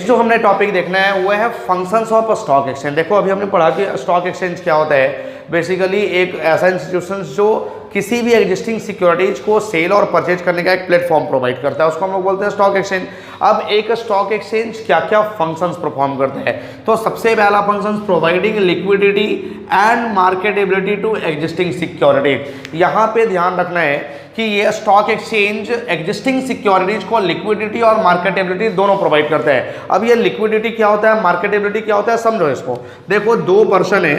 Next जो हमने topic देखना है वो है फंक्शंस ऑफ स्टॉक एक्सचेंज। देखो अभी हमने पढ़ा कि स्टॉक एक्सचेंज क्या होता है। बेसिकली एक ऐसा इंस्टीट्यूशन जो किसी भी एग्जिस्टिंग सिक्योरिटीज को सेल और परचेज करने का एक प्लेटफॉर्म प्रोवाइड करता है, उसको हम लोग बोलते हैं स्टॉक एक्सचेंज। अब एक स्टॉक एक्सचेंज क्या क्या फंक्शंस परफॉर्म करते हैं, तो सबसे पहला function providing liquidity and marketability to existing securities. यहाँ पे ध्यान रखना है कि ये स्टॉक एक्सचेंज एग्जिस्टिंग सिक्योरिटीज को लिक्विडिटी और मार्केटेबिलिटी दोनों प्रोवाइड करते हैं। अब ये लिक्विडिटी क्या होता है, मार्केटेबिलिटी क्या होता है, समझो इसको। देखो दो पर्सन है,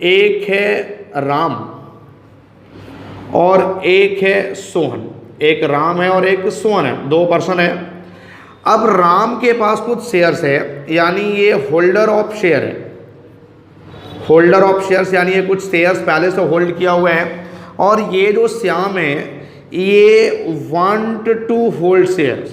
एक है राम और एक है सोहन। एक राम है और एक सोहन है, दो पर्सन है। अब राम के पास कुछ शेयर्स है, यानी ये होल्डर ऑफ शेयर है। होल्डर ऑफ शेयर्स यानी ये कुछ शेयर्स पहले से होल्ड किया हुआ है। और ये जो श्याम है ये वांट टू होल्ड शेयर्स,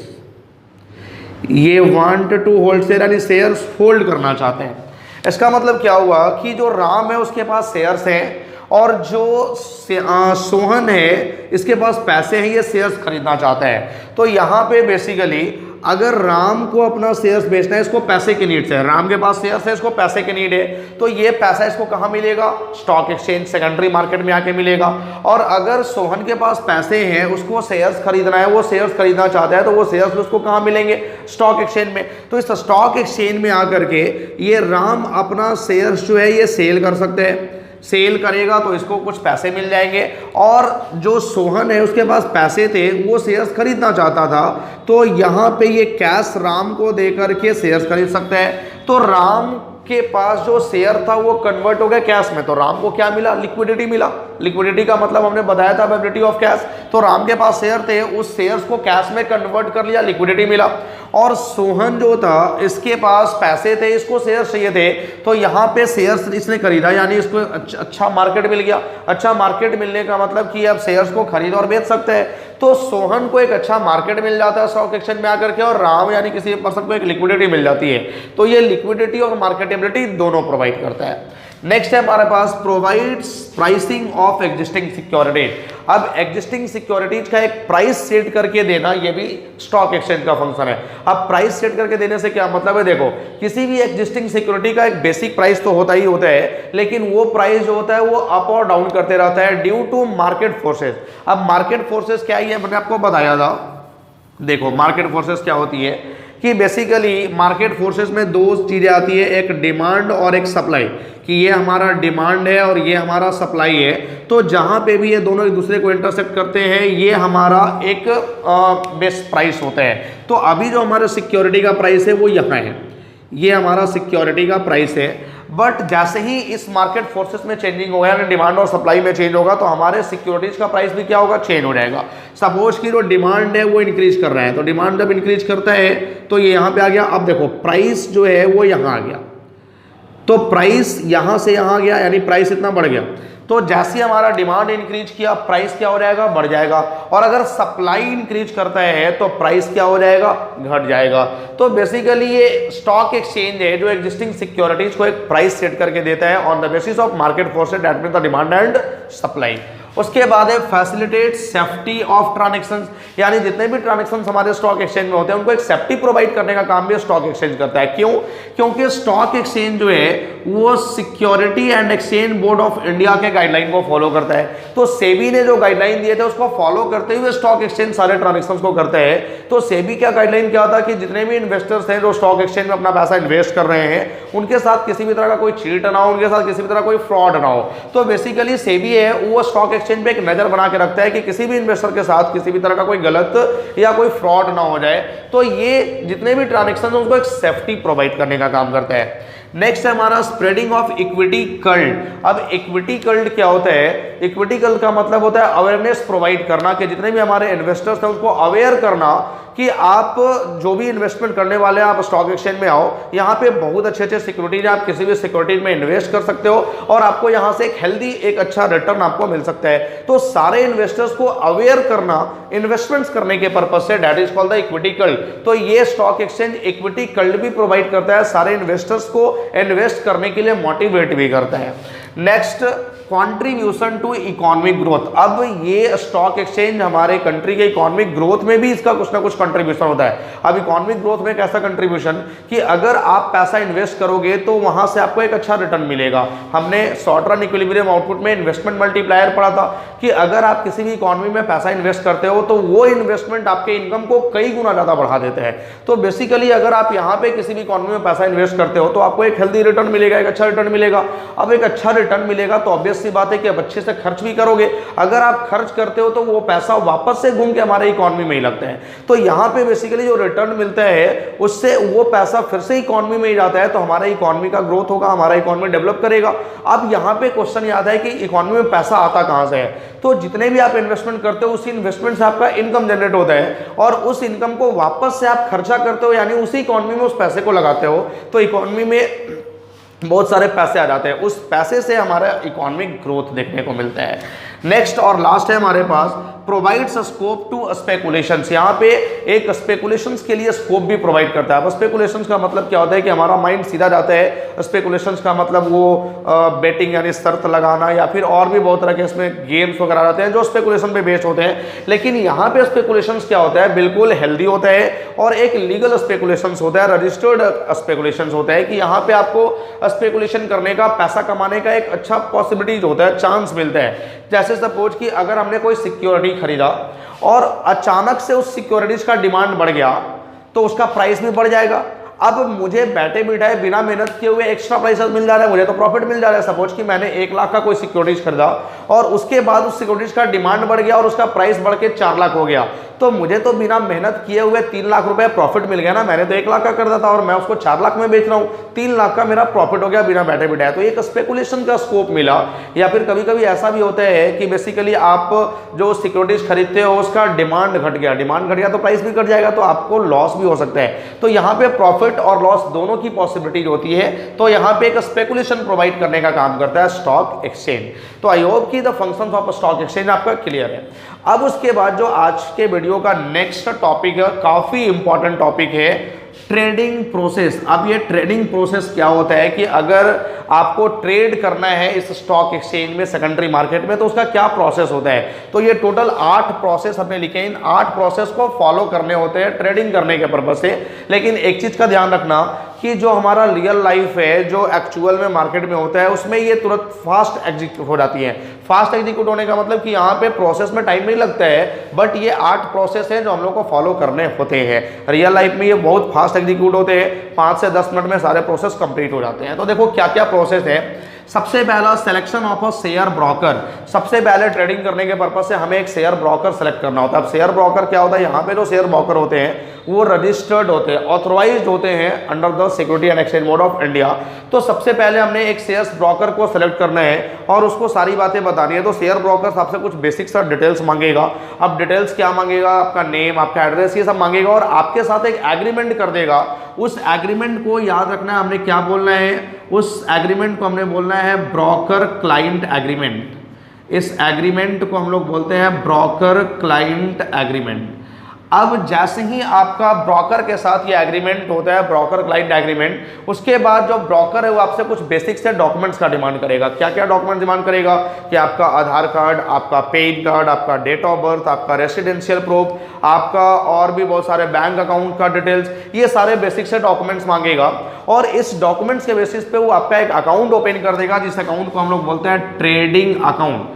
ये वांट टू होल्ड शेयर यानी शेयर्स होल्ड करना चाहते हैं। इसका मतलब क्या हुआ कि जो राम है उसके पास शेयर्स हैं और जो सोहन है इसके पास पैसे हैं, ये शेयर्स खरीदना चाहता है। तो यहाँ पे बेसिकली अगर राम को अपना शेयर्स बेचना है, इसको पैसे की नीड है, राम के पास शेयर्स है, इसको पैसे की नीड है, तो ये पैसा इसको कहाँ मिलेगा, स्टॉक एक्सचेंज सेकेंडरी मार्केट में आके मिलेगा। और अगर सोहन के पास पैसे हैं, उसको शेयर्स खरीदना है, वो शेयर्स खरीदना चाहता है, तो वो शेयर्स उसको कहाँ मिलेंगे, स्टॉक एक्सचेंज में। तो इस स्टॉक एक्सचेंज में आकर के ये राम अपना शेयर्स जो है ये सेल कर सकते हैं। सेल करेगा तो इसको कुछ पैसे मिल जाएंगे। और जो सोहन है उसके पास पैसे थे, वो शेयर्स खरीदना चाहता था, तो यहाँ पे ये कैश राम को देकर के शेयर्स खरीद सकते हैं। तो राम के पास जो शेयर था वो कन्वर्ट हो गया कैश में, तो राम को क्या मिला, लिक्विडिटी मिला। लिक्विडिटी का मतलब हमने बताया था अवेलेबिलिटी ऑफ कैश। तो राम के पास शेयर थे, उस शेयर्स को कैश में कन्वर्ट कर लिया, लिक्विडिटी मिला। और सोहन जो था इसके पास पैसे थे, इसको शेयर्स चाहिए थे, तो यहाँ पे शेयर्स इसने खरीदा, यानी इसको अच्छा मार्केट मिल गया। अच्छा मार्केट मिलने का मतलब कि अब शेयर्स को खरीद और बेच सकते हैं। तो सोहन को एक अच्छा मार्केट मिल जाता है स्टॉक एक्सचेंज में आकर के, और राम यानी किसी पर्सन को एक लिक्विडिटी मिल जाती है। तो ये लिक्विडिटी और मार्केटेबिलिटी दोनों प्रोवाइड करता है। नेक्स्ट है हमारे पास provides pricing of existing securities. अब एग्जिस्टिंग सिक्योरिटीज का एक प्राइस सेट करके देना, ये भी स्टॉक एक्सचेंज का फंक्शन है। अब प्राइस सेट करके देने से क्या मतलब है, देखो किसी भी एग्जिस्टिंग सिक्योरिटी का एक बेसिक प्राइस तो होता ही होता है, लेकिन वो प्राइस जो होता है वो अप और डाउन करते रहता है ड्यू टू मार्केट फोर्सेस। अब मार्केट फोर्सेस क्या है, मैंने आपको बताया था। देखो मार्केट फोर्सेस क्या होती है कि बेसिकली मार्केट फोर्सेस में दो चीजें आती है, एक डिमांड और एक सप्लाई। कि ये हमारा डिमांड है और ये हमारा सप्लाई है। तो जहां पे भी ये दोनों एक दूसरे को इंटरसेक्ट करते हैं, ये हमारा एक बेस्ट प्राइस होता है। तो अभी जो हमारा सिक्योरिटी का प्राइस है वो यहाँ है, ये हमारा सिक्योरिटी का प्राइस है। बट जैसे ही इस मार्केट फोर्सेस में चेंजिंग होगा, यानी डिमांड और सप्लाई में चेंज होगा, तो हमारे सिक्योरिटीज का प्राइस भी क्या होगा, चेंज हो जाएगा। सपोज कि जो डिमांड है वो इंक्रीज कर रहा है, तो डिमांड जब इंक्रीज करता है तो ये यहाँ पे आ गया। अब देखो प्राइस जो है वो यहाँ आ गया, तो प्राइस यहाँ से यहाँ गया, यानी प्राइस इतना बढ़ गया। तो जैसे हमारा डिमांड इंक्रीज किया, प्राइस क्या हो जाएगा, बढ़ जाएगा। और अगर सप्लाई इंक्रीज करता है तो प्राइस क्या हो जाएगा, घट जाएगा। तो बेसिकली ये स्टॉक एक्सचेंज है जो एग्जिस्टिंग सिक्योरिटीज को एक प्राइस सेट करके देता है on the basis of market forces, that means the demand and supply. उसके बाद है फैसिलिटेट सेफ्टी ऑफ ट्रांजैक्शंस, यानी जितने भी ट्रांजैक्शंस हमारे स्टॉक एक्सचेंज में होते हैं उनको एक सेफ्टी प्रोवाइड करने का काम भी स्टॉक एक्सचेंज करता है। क्यों? क्योंकि स्टॉक एक्सचेंज जो है वो security and exchange board of India के गाइडलाइन को फॉलो करता है। तो सेबी ने जो गाइडलाइन दिए थे उसको फॉलो करते हुए स्टॉक एक्सचेंज सारे ट्रांजैक्शंस को करते हैं। तो सेबी क्या गाइडलाइन क्या था कि जितने भी इन्वेस्टर्स हैं जो स्टॉक एक्सचेंज में अपना पैसा इन्वेस्ट कर रहे हैं, उनके साथ किसी भी तरह का कोई चीट ना हो, उनके साथ किसी भी तरह कोई फ्रॉड ना हो। तो बेसिकली सेबी है वो स्टॉक एक्सचेंज पे एक नजर बना के रखता है कि किसी भी इन्वेस्टर के साथ किसी भी तरह का कोई गलत या कोई फ्रॉड ना हो जाए। तो ये जितने भी ट्रांजैक्शन हैं उनको एक सेफ्टी प्रोवाइड करने का काम करता है। नेक्स्ट है हमारा स्प्रेडिंग ऑफ इक्विटी कल्ट। अब इक्विटी कल्ट क्या होता है? इक्विटी कल्ट का मतलब होता है अवेयरनेस प्रोवाइड करना, कि जितने भी हमारे इन्वेस्टर्स हैं उसको अवेयर करना कि आप जो भी इन्वेस्टमेंट करने वाले हैं आप स्टॉक एक्सचेंज में आओ, यहाँ पे बहुत अच्छे अच्छे सिक्योरिटीज है, आप किसी भी सिक्योरिटीज में इन्वेस्ट कर सकते हो और आपको यहाँ से एक हेल्दी एक अच्छा रिटर्न आपको मिल सकता है। तो सारे इन्वेस्टर्स को अवेयर करना इन्वेस्टमेंट्स करने के पर्पज से, that is called the equity cult. तो ये स्टॉक एक्सचेंज इक्विटी कल्ट भी प्रोवाइड करता है, सारे इन्वेस्टर्स को इन्वेस्ट करने के लिए मोटिवेट भी करता है। Next contribution to economic growth. अब ये स्टॉक एक्सचेंज हमारे कंट्री के इकोनॉमिक ग्रोथ में भी इसका कुछ ना कुछ कंट्रीब्यूशन होता है। अब इकोनॉमिक ग्रोथ में कैसा कंट्रीब्यूशन कि अगर आप पैसा इन्वेस्ट करोगे तो वहां से आपको एक अच्छा रिटर्न मिलेगा। हमने शॉर्ट रन इक्विलिब्रियम आउटपुट में इन्वेस्टमेंट मल्टीप्लायर पढ़ा था कि अगर आप किसी भी इकोनॉमी में पैसा इन्वेस्ट करते हो तो वो इन्वेस्टमेंट आपके इनकम को कई गुना ज्यादा बढ़ा देते हैं। तो बेसिकली अगर आप यहाँ पे किसी भी इकोनॉमी में पैसा इन्वेस्ट करते हो तो आपको एक हेल्दी रिटर्न मिलेगा, एक अच्छा रिटर्न मिलेगा। अब एक अच्छा रिटर्न मिलेगा तो ऑब्वियस सी बात है कि अब अच्छे से खर्च भी करोगे। अगर आप खर्च करते हो तो वो पैसा वापस से घूम के हमारे इकोनॉमी में ही लगता है। तो यहाँ पे बेसिकली जो रिटर्न मिलता है उससे वो पैसा फिर से इकोनॉमी में ही जाता है, तो हमारा इकोनॉमी का ग्रोथ होगा, हमारा इकोनॉमी डेवलप करेगा। अब यहाँ पे क्वेश्चन याद है कि इकोनॉमी में पैसा आता कहाँ से है, तो जितने भी आप इन्वेस्टमेंट करते हो उसी इन्वेस्टमेंट से आपका इनकम जनरेट होता है और उस इनकम को वापस से आप खर्चा करते हो, यानी उसी इकोनॉमी में उस पैसे को लगाते हो, तो इकोनॉमी में बहुत सारे पैसे आ जाते हैं। उस पैसे से हमारा इकोनॉमिक ग्रोथ देखने को मिलता है। नेक्स्ट और लास्ट है हमारे पास प्रोवाइड्स स्कोप टू स्पेकुलेशंस। यहाँ पे एक स्पेकुलेशंस के लिए स्कोप भी प्रोवाइड करता है। अब स्पेकुलेशंस का मतलब क्या होता है कि हमारा माइंड सीधा जाता है, स्पेकुलेशंस का मतलब वो बेटिंग यानी शर्त लगाना या फिर और भी बहुत तरह के इसमें गेम्स वगैरह आते हैं जो स्पेकुलेशन पे बेस्ड होते हैं। लेकिन यहाँ पे स्पेकुलेशंस क्या होता है, बिल्कुल हेल्दी होता है और एक लीगल स्पेकुलेशंस होता है, रजिस्टर्ड स्पेकुलेशंस होता है कि यहाँ पे आपको स्पेकुलेशन करने का, पैसा कमाने का एक अच्छा पॉसिबिलिटीज होता है, चांस मिलता है। जैसे सपोज कि अगर हमने कोई सिक्योरिटी खरीदा और अचानक से उस सिक्योरिटीज का डिमांड बढ़ गया तो उसका प्राइस भी बढ़ जाएगा। अब मुझे बैठे बिठाए बिना मेहनत किए हुए एक्स्ट्रा प्राइस मिल जा रहा है, मुझे तो प्रॉफिट मिल जा रहा है। सपोज कि मैंने 1 लाख का कोई सिक्योरिटीज खरीदा और उसके बाद उस सिक्योरिटीज का डिमांड बढ़ गया और उसका प्राइस बढ़ के 4 लाख हो गया, तो मुझे तो बिना मेहनत किए हुए 3 लाख रुपए प्रॉफिट मिल गया ना। मैंने तो 1 लाख का खरीदा था और मैं उसको 4 लाख में बेच रहा हूँ, 3 लाख का मेरा प्रॉफिट हो गया बिना बैठे बिठाए। तो एक स्पेकुलेशन का स्कोप मिला। या फिर कभी कभी ऐसा भी होता है कि बेसिकली आप जो सिक्योरिटीज खरीदते हो उसका डिमांड घट गया तो प्राइस भी घट जाएगा, तो आपको लॉस भी हो सकता है। तो यहाँ पे प्रॉफिट और लॉस दोनों की पॉसिबिलिटी होती है। तो यहाँ पे एक स्पेकुलेशन प्रोवाइड करने का काम करता है स्टॉक एक्सचेंज। तो आई होप कि the functions of stock exchange आपका क्लियर है। अब उसके बाद जो आज के वीडियो का नेक्स्ट टॉपिक है, काफी इंपॉर्टेंट टॉपिक है, ट्रेडिंग प्रोसेस। अब ये ट्रेडिंग प्रोसेस क्या होता है कि अगर आपको ट्रेड करना है इस स्टॉक एक्सचेंज में, सेकेंडरी मार्केट में, तो उसका क्या प्रोसेस होता है। तो ये टोटल 8 प्रोसेस हमने लिखे। इन 8 प्रोसेस को फॉलो करने होते हैं ट्रेडिंग करने के पर्पज से। लेकिन एक चीज का ध्यान रखना कि जो हमारा रियल लाइफ है, जो एक्चुअल में मार्केट में होता है, उसमें ये तुरंत फास्ट एग्जीक्यूट हो जाती है। फास्ट एग्जीक्यूट होने का मतलब कि यहाँ पे प्रोसेस में टाइम नहीं लगता है, बट ये 8 प्रोसेस हैं जो हम लोग को फॉलो करने होते हैं। रियल लाइफ में ये बहुत फास्ट एग्जीक्यूट होते हैं, 5 से 10 मिनट में सारे प्रोसेस कंप्लीट हो जाते हैं। तो देखो क्या क्या प्रोसेस है। सबसे पहला selection of a share broker. सबसे पहले ट्रेडिंग करने के पर्पज से हमें एक शेयर ब्रोकर सेलेक्ट करना होता है। अब शेयर ब्रोकर क्या होता है, यहाँ पे जो शेयर ब्रोकर होते हैं वो रजिस्टर्ड होते हैं, ऑथोराइज्ड होते हैं under the security and exchange board of India. तो सबसे पहले हमने एक शेयर ब्रोकर को सेलेक्ट करना है और उसको सारी बातें बतानी है। तो शेयर ब्रोकर आपसे कुछ बेसिक सा डिटेल्स मांगेगा। अब डिटेल्स क्या मांगेगा, आपका नेम, आपका एड्रेस, ये सब मांगेगा और आपके साथ एक एग्रीमेंट कर देगा। उस एग्रीमेंट को याद रखना है, हमने क्या बोलना है, उस एग्रीमेंट को हमने बोलना है ब्रोकर क्लाइंट एग्रीमेंट। इस एग्रीमेंट को हम लोग बोलते हैं ब्रोकर क्लाइंट एग्रीमेंट। अब जैसे ही आपका ब्रोकर के साथ ये एग्रीमेंट होता है, ब्रोकर क्लाइंट एग्रीमेंट, उसके बाद जो ब्रोकर है वो आपसे कुछ बेसिक से डॉक्यूमेंट्स का डिमांड करेगा। क्या क्या डॉक्यूमेंट डिमांड करेगा कि आपका आधार कार्ड, आपका पैन कार्ड, आपका डेट ऑफ बर्थ, आपका रेसिडेंशियल प्रूफ, आपका और भी बहुत सारे बैंक अकाउंट का डिटेल्स, ये सारे बेसिक से डॉक्यूमेंट्स मांगेगा। और इस डॉक्यूमेंट्स के बेसिस पे वो आपका एक अकाउंट ओपन कर देगा, जिस अकाउंट को हम लोग बोलते हैं ट्रेडिंग अकाउंट।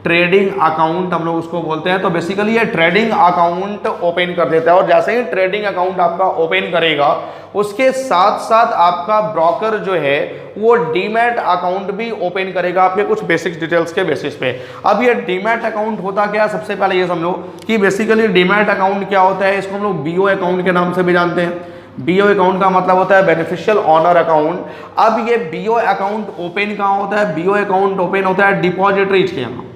ट्रेडिंग अकाउंट हम लोग उसको बोलते हैं। तो बेसिकली ये ट्रेडिंग अकाउंट ओपन कर देता है और जैसे ही ट्रेडिंग अकाउंट आपका ओपन करेगा उसके साथ साथ आपका ब्रोकर जो है वो डीमैट अकाउंट भी ओपन करेगा आपके कुछ बेसिक डिटेल्स के बेसिस पे। अब ये डीमैट अकाउंट होता क्या है, सबसे पहले ये समझो कि बेसिकली डीमैट अकाउंट क्या होता है। इसको हम लोग बीओ अकाउंट के नाम से भी जानते हैं। बीओ अकाउंट का मतलब होता है बेनिफिशियल ऑनर अकाउंट। अब ये बीओ अकाउंट ओपन कहाँ होता है, बीओ अकाउंट ओपन होता है डिपॉजिटरीज के यहाँ।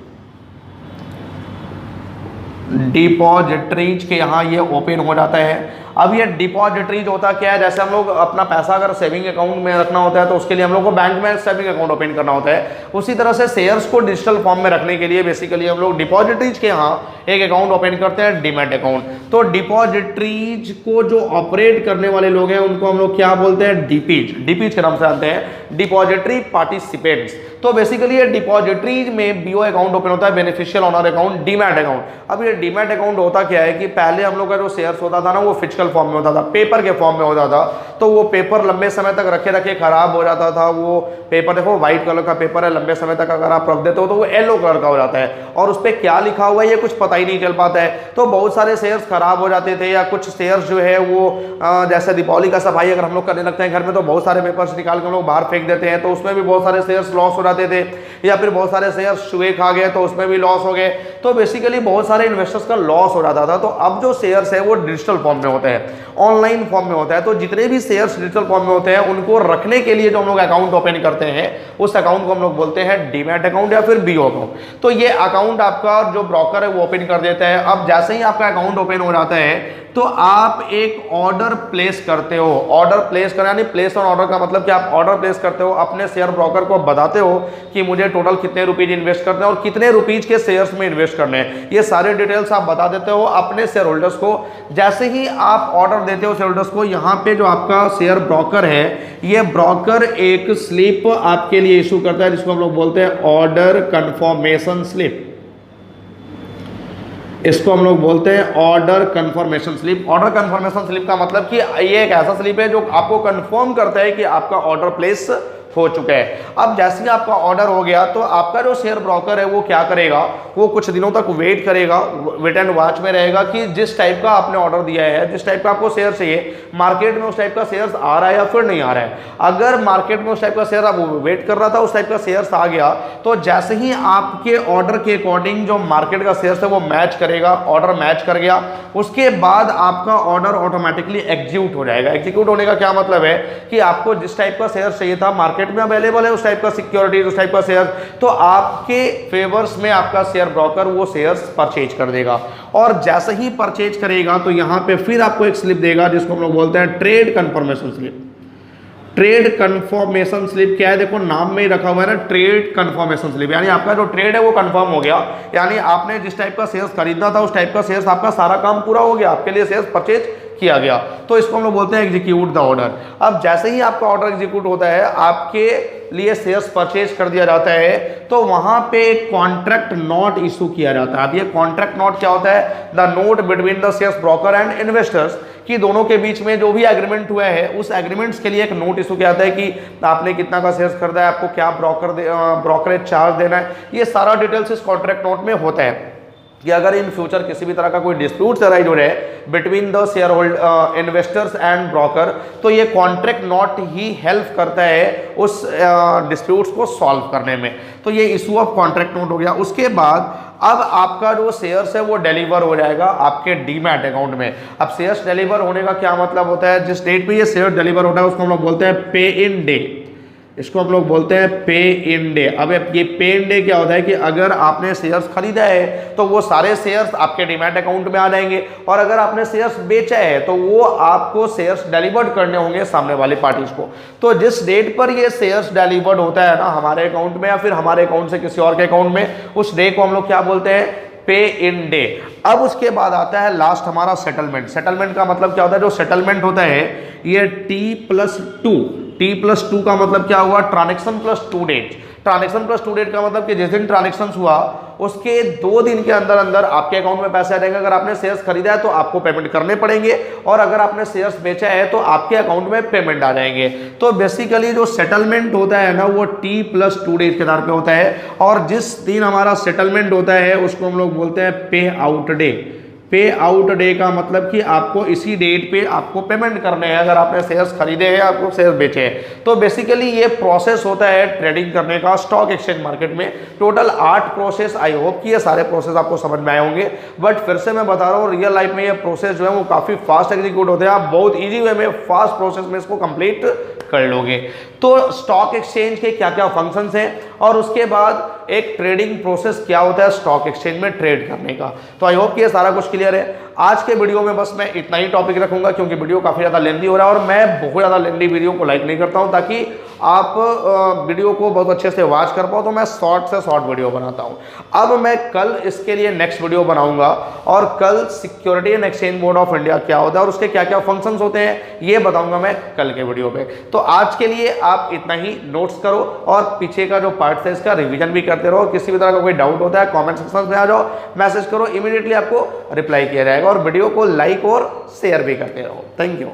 डिपॉजिटरीज के यहाँ ये ओपन हो जाता है। अब ये डिपॉजिटरी जो होता क्या है, जैसे हम लोग अपना पैसा अगर सेविंग अकाउंट में रखना होता है तो उसके लिए हम लोग को बैंक में सेविंग अकाउंट ओपन करना होता है, उसी तरह से शेयर्स को डिजिटल फॉर्म में रखने के लिए बेसिकली हम लोग डिपॉजिटरीज के यहाँ एक अकाउंट ओपन करते हैं, डीमैट अकाउंट। तो डिपॉजिटरीज को जो ऑपरेट करने वाले लोग हैं उनको हम लोग क्या बोलते हैं, डीपीज, डीपीज के नाम से जानते हैं, डिपॉजिटरी पार्टिसिपेंट्स। तो बेसिकली ये डिपॉजिटरीज में बीओ अकाउंट ओपन होता है, beneficial owner account, demat account. अब ये डीमैट अकाउंट होता क्या है कि पहले हम लोग का जो शेयर्स होता था ना वो फिजिकल फॉर्म में होता था, पेपर के फॉर्म में होता था, तो वो पेपर लंबे समय तक रखे रखे खराब हो जाता था। वो पेपर देखो व्हाइट कलर का पेपर है, लंबे समय तक अगर आप रख देते हो तो वो येलो कलर का हो जाता है और उस पर क्या लिखा हुआ है ये कुछ पता ही नहीं चल पाता है। तो बहुत सारे शेयर्स खराब हो जाते थे, या कुछ शेयर्स जो है वो जैसे दीपावली का सफाई अगर हम लोग करने लगते हैं घर में तो बहुत सारे पेपर्स निकाल के हम लोग बाहर फेंक देते हैं, तो उसमें भी बहुत सारे शेयर्स लॉस हो जाते थे, या फिर बहुत सारे शेयर्स चूहे खा गए तो उसमें भी लॉस हो गए। तो बेसिकली बहुत सारे इन्वेस्टर्स का लॉस हो जाता था। तो अब जो शेयर्स है वो डिजिटल फॉर्म में होते हैं, ऑनलाइन फॉर्म में होता है। तो जितने भी शेयर्स डिजिटल फॉर्म में होते हैं उनको रखने के लिए जो हम लोग अकाउंट ओपन करते हैं उस अकाउंट को हम लोग बोलते हैं डीमैट अकाउंट या फिर बीओ अकाउंट। तो ये अकाउंट आपका जो ब्रोकर है वो ओपन कर देता है। अब जैसे ही आपका अकाउंट ओपन हो जाता है तो आप एक ऑर्डर प्लेस करते हो। ऑर्डर प्लेस करना यानी प्लेस ऑन ऑर्डर का मतलब कि आप ऑर्डर प्लेस करते हो, अपने शेयर ब्रोकर को बताते हो कि मुझे टोटल कितने रुपीज इन्वेस्ट करने हैं और कितने रुपीज के शेयर्स में इन्वेस्ट करने हैं, ये सारे डिटेल्स आप बता देते हो अपने शेयर होल्डर्स को। जैसे ही आप ऑर्डर देते हो शेयर होल्डर्स को, यहाँ पे जो आपका शेयर ब्रोकर है ये ब्रोकर एक स्लिप आपके लिए इशू करता है जिसको हम लोग बोलते हैं ऑर्डर कंफर्मेशन स्लिप। इसको हम लोग बोलते हैं order confirmation slip. Order confirmation slip का मतलब कि ये एक ऐसा स्लिप है जो आपको कंफर्म करता है कि आपका ऑर्डर प्लेस हो चुका है। अब जैसे ही आपका ऑर्डर हो गया तो आपका जो शेयर ब्रोकर है वो क्या करेगा, वो कुछ दिनों तक वेट करेगा, वेट एंड वॉच में रहेगा कि जिस टाइप का आपने ऑर्डर दिया है, जिस टाइप का आपको शेयर चाहिए, मार्केट में उस टाइप का शेयर्स आ रहा है या फिर नहीं आ रहा है। अगर मार्केट में उस टाइप का शेयर आप वेट कर रहा था, उस टाइप का शेयर्स आ गया, तो जैसे ही आपके ऑर्डर के अकॉर्डिंग जो मार्केट का शेयर्स है वो मैच करेगा, ऑर्डर मैच कर गया, उसके बाद आपका ऑर्डर ऑटोमेटिकली एग्जीक्यूट हो जाएगा। एग्जीक्यूट होने का क्या मतलब है कि आपको जिस टाइप का शेयर चाहिए था, मार्केट में अवेलेबल है उस टाइप का सिक्योरिटी, उस टाइप का शेयर, तो आपके फेवर्स में आपका शेयर ब्रोकर वो शेयर्स परचेज कर देगा। और जैसे ही परचेज करेगा तो यहां पे फिर आपको एक स्लिप देगा जिसको हम लोग बोलते हैं trade confirmation slip. Trade confirmation slip क्या है, देखो नाम में ही रखा हुआ है ना, ट्रेड कंफर्मेशन स्लिप, यानी आपका जो ट्रेड है वो कंफर्म हो गया, यानी आपने जिस टाइप का शेयर्स खरीदना था उस टाइप का शेयर्स आपका सारा काम पूरा हो गया, आपके लिए शेयर्स परचेज किया गया। तो इसको हम लोग बोलते हैं एग्जीक्यूट द ऑर्डर। अब जैसे ही आपका ऑर्डर एग्जीक्यूट होता है, आपके लिए शेयर्स परचेज कर दिया जाता है, तो वहां पे एक कॉन्ट्रैक्ट नोट इशू किया जाता है। अब ये कॉन्ट्रैक्ट नोट क्या होता है, the note between the shares broker and investors, कि दोनों के बीच में जो भी एग्रीमेंट हुआ है उस एग्रीमेंट्स के लिए एक नोट इशू किया जाता है कि आपने कितना का शेयर्स खरीदा है, आपको क्या ब्रोकरेज चार्ज देना है, ये सारा डिटेल्स इस कॉन्ट्रैक्ट नोट में होता है। कि अगर इन फ्यूचर किसी भी तरह का कोई डिस्प्यूट अराइज हो रहा है between the share holder investors and broker, तो ये कॉन्ट्रैक्ट नोट ही हेल्प करता है उस डिस्प्यूट्स को सॉल्व करने में। तो ये इशू ऑफ कॉन्ट्रैक्ट नोट हो गया। उसके बाद अब आपका जो शेयर्स है वो डिलीवर हो जाएगा आपके डीमैट अकाउंट में। अब शेयर्स डिलीवर होने का क्या मतलब होता है, जिस डेट पे ये शेयर डिलीवर होता है उसको हम लोग बोलते हैं पे इन डे। इसको हम लोग बोलते हैं पे इन डे। अब ये पे इन डे क्या होता है कि अगर आपने शेयर्स खरीदा है तो वो सारे शेयर्स आपके डीमैट अकाउंट में आ जाएंगे, और अगर आपने शेयर्स बेचा है तो वो आपको शेयर्स डिलीवर्ड करने होंगे सामने वाली पार्टीज को। तो जिस डेट पर ये शेयर्स डिलीवर्ड होता है ना हमारे अकाउंट में या फिर हमारे अकाउंट से किसी और के अकाउंट में, उस डे को हम लोग क्या बोलते हैं, पे इन डे। अब उसके बाद आता है लास्ट हमारा सेटलमेंट। सेटलमेंट का मतलब क्या होता है, जो सेटलमेंट होता है ये T+2। T+2 का मतलब क्या हुआ, transaction plus 2 date. Transaction plus 2 date का मतलब कि जिस दिन ट्रांजेक्शन हुआ उसके 2 दिन के अंदर अंदर आपके अकाउंट में पैसे आ जाएंगे। अगर आपने शेयर्स खरीदा है तो आपको पेमेंट करने पड़ेंगे, और अगर आपने शेयर्स बेचा है तो आपके अकाउंट में पेमेंट आ जाएंगे। तो बेसिकली जो सेटलमेंट होता है ना वो T+2 डेज के आधार पे होता है, और जिस दिन हमारा सेटलमेंट होता है उसको हम लोग बोलते हैं पे आउट डे। पे आउट डे का मतलब कि आपको इसी डेट पे आपको पेमेंट करने हैं अगर आपने शेयर्स खरीदे हैं, आपको शेयर्स बेचे हैं। तो बेसिकली ये प्रोसेस होता है ट्रेडिंग करने का स्टॉक एक्सचेंज मार्केट में। टोटल 8 प्रोसेस, आई होप कि ये सारे प्रोसेस आपको समझ में आए होंगे, बट फिर से मैं बता रहा हूँ रियल लाइफ में ये प्रोसेस जो है वो काफ़ी फास्ट एग्जीक्यूट होते हैं। आप बहुत ईजी वे में फास्ट प्रोसेस में इसको कंप्लीट कर लोगे। तो स्टॉक एक्सचेंज के क्या क्या फंक्शंस हैं, और उसके बाद एक ट्रेडिंग प्रोसेस क्या होता है स्टॉक एक्सचेंज में ट्रेड करने का। तो आई होप कि ये सारा कुछ क्लियर है। आज के वीडियो में बस मैं इतना ही टॉपिक रखूंगा, क्योंकि वीडियो काफ़ी ज़्यादा लेंदी हो रहा है और मैं बहुत ज़्यादा लेंदी वीडियो को लाइक नहीं करता हूं, ताकि आप वीडियो को बहुत अच्छे से वॉच कर पाओ। तो मैं शॉर्ट से शॉर्ट वीडियो बनाता हूं। अब मैं कल इसके लिए नेक्स्ट वीडियो बनाऊंगा, और कल security and exchange board of India क्या होता है और उसके क्या क्या फंक्शंस होते हैं ये बताऊंगा मैं कल के वीडियो पे। तो आज के लिए आप इतना ही नोट्स करो और पीछे का जो पार्ट है इसका रिवीजन भी करते रहो। किसी भी तरह का कोई डाउट होता है कमेंट सेक्शन में आ जाओ, मैसेज करो, इमीडिएटली आपको रिप्लाई किया जाएगा। और वीडियो को लाइक और शेयर भी करते रहो। Thank you.